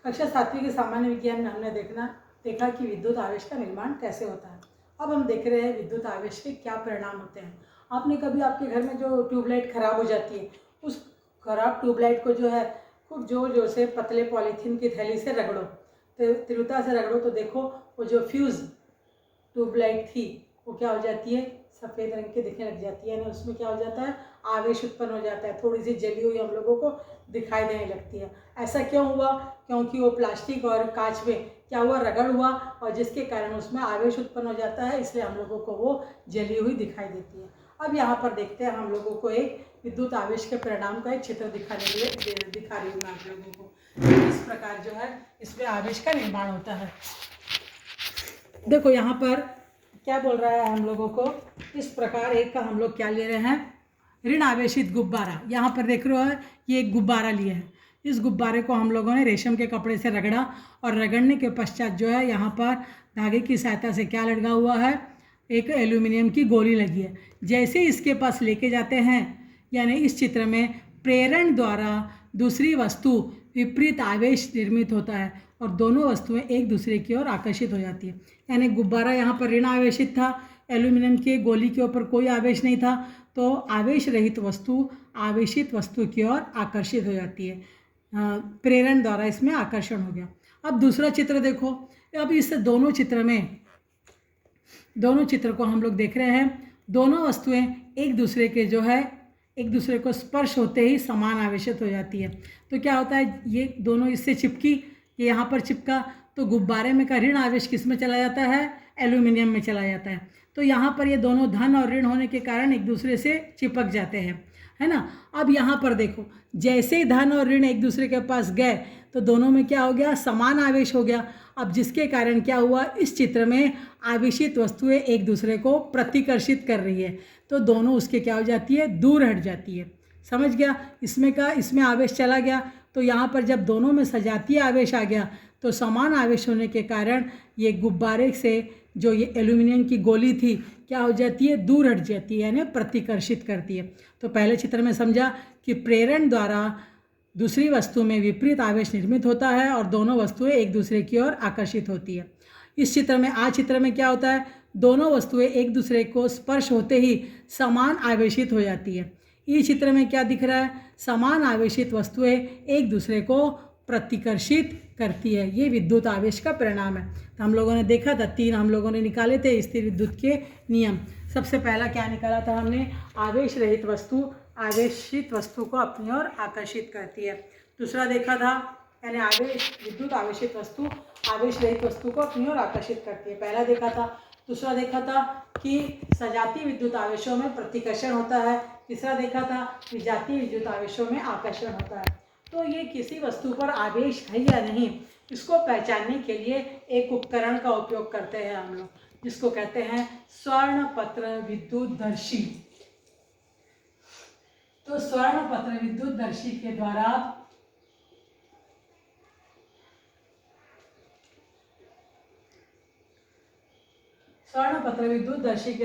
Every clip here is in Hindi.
कक्षा 7वीं के सामान्य विज्ञान में हमने देखा कि विद्युत आवेश का निर्माण कैसे होता है। अब हम देख रहे हैं विद्युत आवेश के क्या परिणाम होते हैं। आपने कभी आपके घर में जो ट्यूबलाइट खराब हो जाती है, उस खराब ट्यूबलाइट को जो है खूब जोर जोर से पतले पॉलीथीन की थैली से रगड़ो, तीव्रता से रगड़ो, तो देखो वो जो फ्यूज़ ट्यूबलाइट थी वो क्या हो जाती है, सफ़ेद रंग की दिखने लग जाती है। यानी उसमें क्या हो जाता है, आवेश उत्पन्न हो जाता है, थोड़ी सी जली हुई हम लोगों को दिखाई देने लगती है। ऐसा क्यों हुआ? क्योंकि वो प्लास्टिक और कांच में क्या हुआ, रगड़ हुआ, और जिसके कारण उसमें आवेश उत्पन्न हो जाता है, इसलिए हम लोगों को वो जली हुई दिखाई देती है। अब यहाँ पर देखते हैं, हम लोगों को एक विद्युत आवेश के परिणाम का एक चित्र दिखाने के लिए दिखा रही हूँ मैं आप लोगों को। इस प्रकार जो है इसमें आवेश का निर्माण होता है। देखो यहाँ पर क्या बोल रहा है हम लोगों को, इस प्रकार एक का हम लोग क्या ले रहे हैं, ऋण आवेशित गुब्बारा। यहाँ पर देख रहे हो, ये एक गुब्बारा लिए है। इस गुब्बारे को हम लोगों ने रेशम के कपड़े से रगड़ा, और रगड़ने के पश्चात जो है यहाँ पर धागे की सहायता से क्या लगा हुआ है, एक एल्यूमिनियम की गोली लगी है। जैसे इसके पास लेके जाते हैं, यानी इस चित्र में प्रेरण द्वारा दूसरी वस्तु विपरीत आवेश निर्मित होता है, और दोनों वस्तुएं एक दूसरे की ओर आकर्षित हो जाती है। यानी गुब्बारा यहाँ पर ऋण आवेशित था, एल्यूमिनियम की गोली के ऊपर कोई आवेश नहीं था, तो आवेश रहित वस्तु आवेशित वस्तु की ओर आकर्षित हो जाती है। प्रेरण द्वारा इसमें आकर्षण हो गया। अब दूसरा चित्र देखो। अब इस दोनों चित्र को हम लोग देख रहे हैं। दोनों वस्तुएं एक दूसरे को स्पर्श होते ही समान आवेशित हो जाती है। तो क्या होता है, ये दोनों इससे चिपकी, ये यहाँ पर चिपका, तो गुब्बारे में का ऋण आवेश किस में चला जाता है, एल्यूमिनियम में चला जाता है। तो यहाँ पर ये दोनों धन और ऋण होने के कारण एक दूसरे से चिपक जाते हैं, है ना। अब यहाँ पर देखो, जैसे ही धन और ऋण एक दूसरे के पास गए, तो दोनों में क्या हो गया, समान आवेश हो गया। अब जिसके कारण क्या हुआ, इस चित्र में आवेशित वस्तुएं एक दूसरे को प्रतिकर्षित कर रही है, तो दोनों उसके क्या हो जाती है, दूर हट जाती है। समझ गया, इसमें आवेश चला गया, तो यहाँ पर जब दोनों में सजातीय आवेश आ गया, तो समान आवेश होने के कारण ये गुब्बारे से जो ये एल्यूमिनियम की गोली थी क्या हो जाती है, दूर हट जाती है, यानी प्रतिकर्षित करती है। तो पहले चित्र में समझा कि प्रेरण द्वारा दूसरी वस्तु में विपरीत आवेश निर्मित होता है, और दोनों वस्तुएं एक दूसरे की ओर आकर्षित होती है। इस चित्र में क्या होता है, दोनों वस्तुएं एक दूसरे को स्पर्श होते ही समान आवेशित हो जाती है। इस चित्र में क्या दिख रहा है, समान आवेशित वस्तुएं एक दूसरे को प्रतिकर्षित करती है। ये विद्युत आवेश का परिणाम है। तो हम लोगों ने देखा था, 3 हम लोगों ने निकाले थे स्थिर विद्युत के नियम। सबसे पहला क्या निकाला था हमने, आवेश रहित वस्तु आवेशित वस्तु को अपनी ओर आकर्षित करती है। दूसरा देखा था, यानी विद्युत आवेशित वस्तु आवेश रहित वस्तु को अपनी ओर आकर्षित करती है, पहला देखा था। दूसरा देखा था कि सजातीय विद्युत आवेशों में प्रतिकर्षण होता है। तीसरा देखा था विजातीय विद्युत आवेशों में आकर्षण होता है। तो ये किसी वस्तु पर आवेश है या नहीं, इसको पहचानने के लिए एक उपकरण का उपयोग करते हैं हम लोग, जिसको कहते हैं स्वर्णपत्र विद्युतदर्शी। तो स्वर्णपत्र विद्युतदर्शी के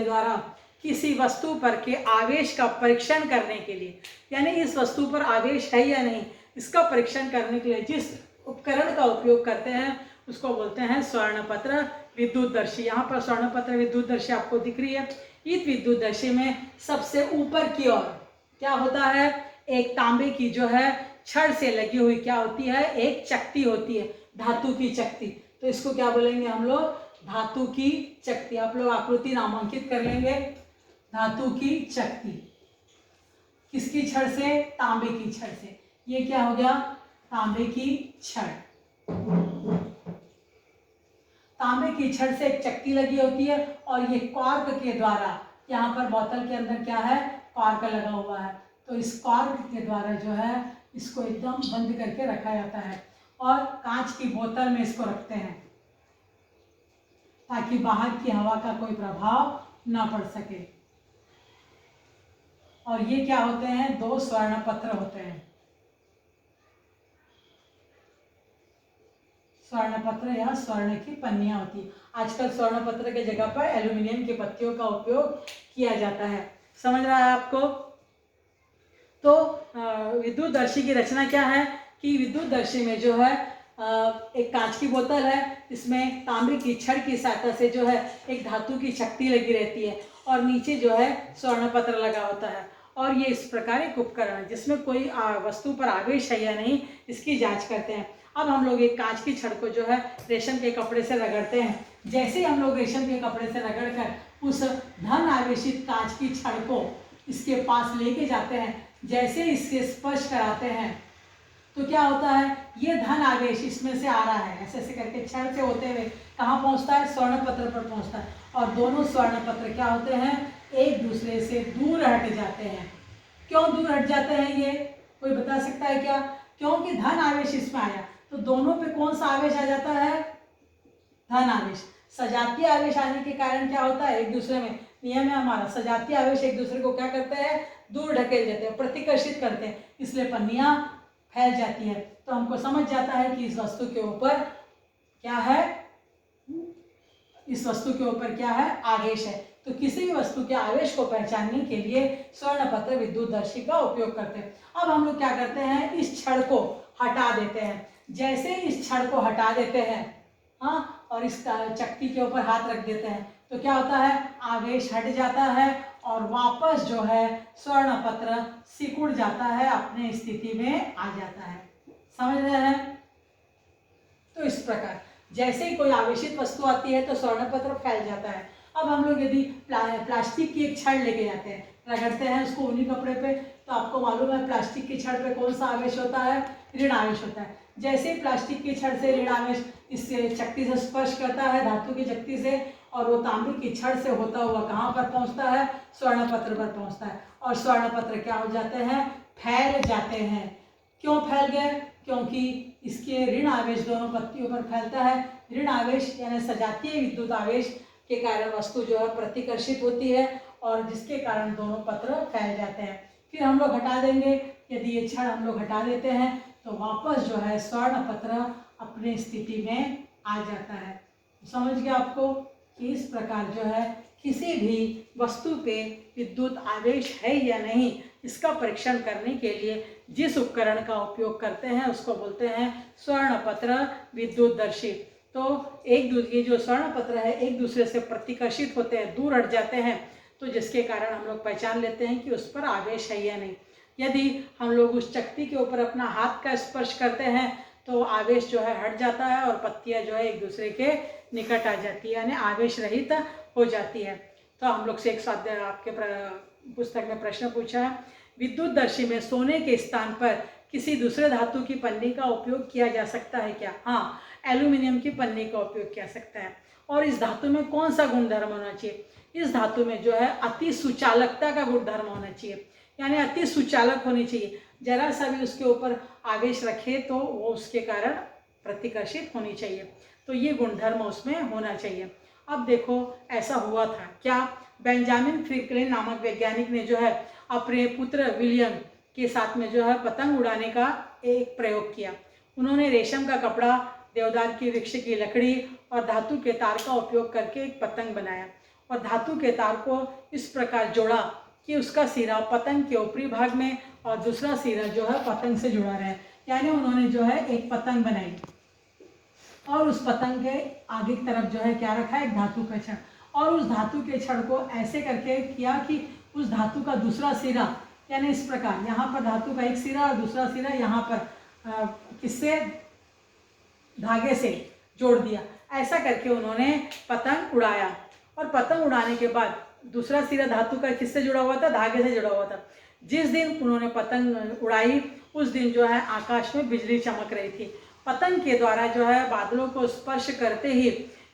द्वारा किसी वस्तु पर के आवेश का परीक्षण करने के लिए, यानी इस वस्तु पर आवेश है या नहीं, इसका परीक्षण करने के लिए जिस उपकरण का उपयोग करते हैं उसको बोलते हैं स्वर्णपत्र विद्युतदर्शी। यहाँ पर स्वर्णपत्र विद्युतदर्शी आपको दिख रही है। इस विद्युतदर्शी में सबसे ऊपर की ओर क्या होता है, एक तांबे की जो है छड़ से लगी हुई क्या होती है, एक चकती होती है, धातु की चकती। तो इसको क्या बोलेंगे हम लोग, धातु की चकती। आप लोग आकृति नामांकित कर लेंगे, धातु की चकती। किसकी छड़ से, तांबे की छड़ से। ये क्या हो गया, तांबे की छड़। तांबे की छड़ से एक चक्की लगी होती है, और ये कॉर्क के द्वारा, यहाँ पर बोतल के अंदर क्या है, कॉर्क लगा हुआ है, तो इस कॉर्क के द्वारा जो है इसको एकदम बंद करके रखा जाता है, और कांच की बोतल में इसको रखते हैं ताकि बाहर की हवा का कोई प्रभाव ना पड़ सके। और ये क्या होते हैं, 2 स्वर्णपत्र होते हैं। स्वर्णपत्र या स्वर्ण की पन्नियां होती है। आजकल स्वर्णपत्र के जगह पर एल्यूमिनियम की पत्तियों का उपयोग किया जाता है। समझ रहा है आपको। तो विद्युतदर्शी की रचना क्या है कि विद्युतदर्शी में जो है एक कांच की बोतल है, इसमें तांबे की छड़ की सहायता से जो है एक धातु की शक्ति लगी रहती है और नीचे जो है स्वर्ण पत्र लगा होता है। और ये इस प्रकार एक उपकरण है जिसमें कोई वस्तु पर आवेश है या नहीं इसकी जांच करते हैं। अब हम लोग एक कांच की छड़ को जो है रेशम के कपड़े से रगड़ते हैं। जैसे ही हम लोग रेशम के कपड़े से रगड़कर उस धन आवेशित कांच की छड़ को इसके पास लेके जाते हैं, जैसे इससे स्पर्श कराते हैं तो क्या होता है, ये धन आवेश इसमें से आ रहा है, ऐसे ऐसे करके छड़ से होते हुए कहाँ पहुँचता है, स्वर्ण पत्र पर पहुँचता है। और दोनों स्वर्ण पत्र क्या होते हैं, एक दूसरे से दूर हट जाते हैं। क्यों दूर हट जाते हैं ये कोई बता सकता है क्या? क्योंकि धन आवेश इसमें आया तो दोनों पे कौन सा आवेश आ जाता है, धन आवेश। सजातीय आवेश आने के कारण क्या होता है, एक दूसरे में नियम है हमारा, सजातीय आवेश एक दूसरे को क्या करते हैं, दूर ढकेल देते हैं, प्रतिकर्षित करते हैं, इसलिए पन्नियां फैल जाती है। तो हमको समझ जाता है कि इस वस्तु के ऊपर क्या है, इस वस्तु के ऊपर क्या है, आवेश है। तो किसी भी वस्तु के आवेश को पहचानने के लिए स्वर्णपत्र विद्युतदर्शी का उपयोग करते हैं। अब हम लोग क्या करते हैं, इस छड़ को हटा देते हैं। जैसे इस छड़ को हटा देते हैं, हाँ, और इस चक्की के ऊपर हाथ रख देते हैं तो क्या होता है, आवेश हट जाता है और वापस जो है स्वर्ण पत्र सिकुड़ जाता है, अपने स्थिति में आ जाता है। समझ रहे हैं? तो इस प्रकार जैसे ही कोई आवेशित वस्तु आती है तो स्वर्ण पत्र फैल जाता है। अब हम लोग यदि प्लास्टिक की एक छड़ लेके जाते हैं, रगड़ते हैं उसको ऊनी कपड़े पे, तो आपको मालूम है प्लास्टिक की छड़ पे कौन सा आवेश होता है, ऋण आवेश होता है। जैसे ही प्लास्टिक की छड़ से ऋण आवेश इस चक्ति से स्पर्श करता है, धातु की चक्ति से, और वो तांबे की छड़ से होता हुआ कहाँ पर पहुँचता है, स्वर्ण पत्र पर पहुँचता है। और स्वर्ण पत्र क्या हो जाते हैं, फैल जाते हैं। क्यों फैल गए? क्योंकि इसके ऋण आवेश दोनों पत्तियों पर फैलता है। ऋण आवेश यानी सजातीय विद्युत आवेश के कारण वस्तु जो है प्रतिकर्षित होती है और जिसके कारण दोनों पत्र फैल जाते हैं। फिर हम लोग हटा देंगे, यदि ये छड़ हम लोग हटा देते हैं तो वापस जो है स्वर्ण पत्र अपनी स्थिति में आ जाता है। समझ गया आपको कि इस प्रकार जो है किसी भी वस्तु पे विद्युत आवेश है या नहीं इसका परीक्षण करने के लिए जिस उपकरण का उपयोग करते हैं उसको बोलते हैं स्वर्ण पत्र विद्युतदर्शी। तो एक दूसरे जो स्वर्ण पत्र है एक दूसरे से प्रतिकर्षित होते हैं, दूर हट जाते हैं, तो जिसके कारण हम लोग पहचान लेते हैं कि उस पर आवेश है या नहीं। यदि हम लोग उस चक्ति के ऊपर अपना हाथ का स्पर्श करते हैं तो आवेश जो है हट जाता है और पत्तियां जो है एक दूसरे के निकट आ जाती है, यानी आवेश रहित हो जाती है। तो हम लोग से एक स्वाध्याय आपके पुस्तक में प्रश्न पूछा है, विद्युतदर्शी में सोने के स्थान पर किसी दूसरे धातु की पन्नी का उपयोग किया जा सकता है क्या? हाँ, एल्यूमिनियम की पन्नी का उपयोग किया सकता है। और इस धातु में कौन सा गुणधर्म होना चाहिए? इस धातु में जो है अति सुचालकता का गुणधर्म होना चाहिए, यानी अति सुचालक होनी चाहिए। जरा सा भी उसके ऊपर आवेश रखे तो वो उसके कारण प्रतिकर्षित होनी चाहिए। तो ये गुणधर्म उसमें होना चाहिए। अब देखो ऐसा हुआ था क्या, बेंजामिन फ्रैंकलिन नामक वैज्ञानिक ने जो है अपने पुत्र विलियम के साथ में जो है पतंग उड़ाने का एक प्रयोग किया। उन्होंने रेशम का कपड़ा, देवदार की वृक्ष की लकड़ी और धातु के तार का उपयोग करके एक पतंग बनाया और धातु के तार को इस प्रकार जोड़ा कि उसका सिरा पतंग के ऊपरी भाग में और दूसरा सिरा जो है पतंग से जुड़ा रहे। यानी उन्होंने जो है एक पतंग बनाई और उस पतंग के आगे की तरफ जो है क्या रखा है, एक धातु का छड़, और उस धातु के छड़ को ऐसे करके किया कि उस धातु का दूसरा सिरा, यानी इस प्रकार यहाँ पर धातु का एक सिरा और दूसरा सिरा यहाँ पर किससे, धागे से जोड़ दिया। ऐसा करके उन्होंने पतंग उड़ाया और पतंग उड़ाने के बाद दूसरा सिरा धातु का किससे जुड़ा हुआ था, धागे से जुड़ा हुआ था। जिस दिन उन्होंने पतंग उड़ाई उस दिन जो है आकाश में बिजली चमक रही थी। पतंग के द्वारा जो है बादलों को स्पर्श करते ही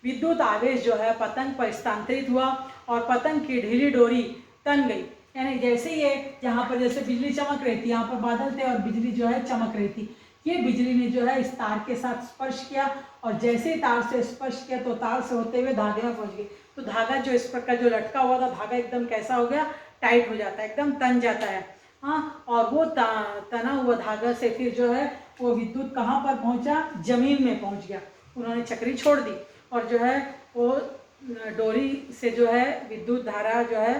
विद्युत आवेश जो है पतंग पर स्थानांतरित हुआ और पतंग की ढीली डोरी तन गई। यानी जैसे ये यहाँ पर जैसे बिजली चमक रही थी, यहाँ पर बादल थे और बिजली जो है चमक रही थी, ये बिजली ने जो है इस तार के साथ स्पर्श किया और जैसे ही तार से स्पर्श किया तो तार से होते हुए धागे में पहुँच गई। तो धागा जो इस प्रकार जो लटका हुआ था धागा एकदम कैसा हो गया, टाइट हो जाता है, एकदम तन जाता है। हाँ, और वो तना हुआ धागा से फिर जो है वो विद्युत कहाँ पर पहुँचा, जमीन में पहुँच गया। उन्होंने चक्री छोड़ दी और जो है वो डोरी से जो है विद्युत धारा जो है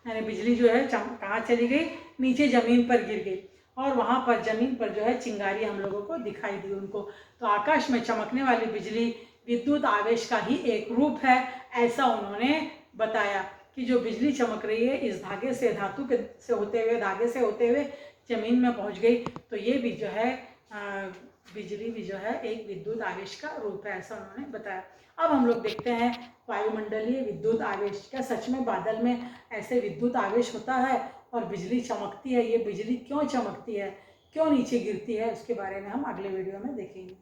यानी बिजली जो है कहाँ चली गई, नीचे ज़मीन पर गिर गई। और वहाँ पर ज़मीन पर जो है चिंगारी हम लोगों को दिखाई दी उनको। तो आकाश में चमकने वाली बिजली विद्युत आवेश का ही एक रूप है, ऐसा उन्होंने बताया कि जो बिजली चमक रही है इस धागे से, धातु के से होते हुए, धागे से होते हुए ज़मीन में पहुँच गई। तो ये भी जो है बिजली भी जो है एक विद्युत आवेश का रूप है, ऐसा उन्होंने बताया। अब हम लोग देखते हैं वायुमंडलीय विद्युत आवेश। क्या सच में बादल में ऐसे विद्युत आवेश होता है और बिजली चमकती है? ये बिजली क्यों चमकती है, क्यों नीचे गिरती है, उसके बारे में हम अगले वीडियो में देखेंगे।